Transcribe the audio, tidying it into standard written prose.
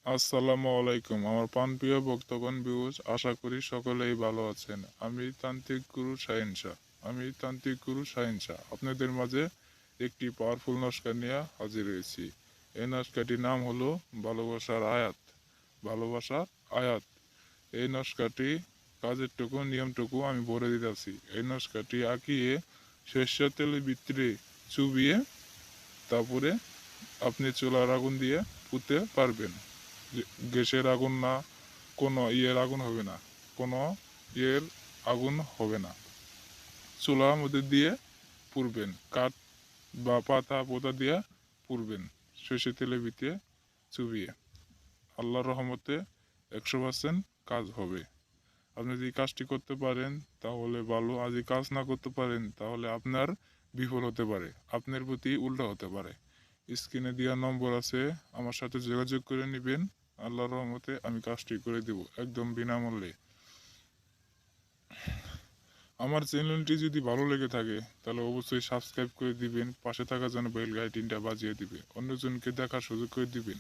আসসালামু আলাইকুম আমার প্রাণপ্রিয় ভক্তগণ ভিউজ, আশা করি সকলেই ভালো আছেন। আমি তান্ত্রিক গুরু শাহিন শাহ আপনাদের মাঝে একটি পাওয়ারফুল নস্কা নিয়ে হাজির হয়েছি। এই নস্কাটির নাম হলো ভালোবাসার আয়াত। ভালোবাসার আয়াত এই নস্কাটি কাজেরটুকু নিয়মটুকু আমি বলে দিতেছি। এই নস্কাটি আঁকিয়ে সরিষার তেলের ভিতরে চুবিয়ে তারপরে আপনি চুলার আগুন দিয়ে পুঁতে পারবেন। গ্যাসের আগুন না, কোনো ইয়ের আগুন হবে না, কোনো ইয়ের আগুন হবে না। চুলার মধ্যে দিয়ে পুড়বেন, কাঠ বা পাতা পোতা দিয়ে পুড়বেন সর্ষের তেলের ভিতরে চুবিয়ে। আল্লাহর রহমতে 100% কাজ হবে। আপনি যদি কাজটি করতে পারেন তাহলে ভালো, আর যদি কাজ না করতে পারেন তাহলে আপনার বিফল হতে পারে, আপনার প্রতি উল্টা হতে পারে। স্ক্রিনে দেওয়া নম্বর আছে, আমার সাথে যোগাযোগ করে নেবেন। আল্লাহর রহমতে আমি কাজটি করে দেব একদম বিনামূল্যে। আমার চ্যানেলটি যদি ভালো লেগে থাকে তাহলে অবশ্যই সাবস্ক্রাইব করে দিবেন, পাশে থাকা যেন বেল আইকনটা বাজিয়ে দিবে, অন্যজনকে দেখার সুযোগ করে দিবেন।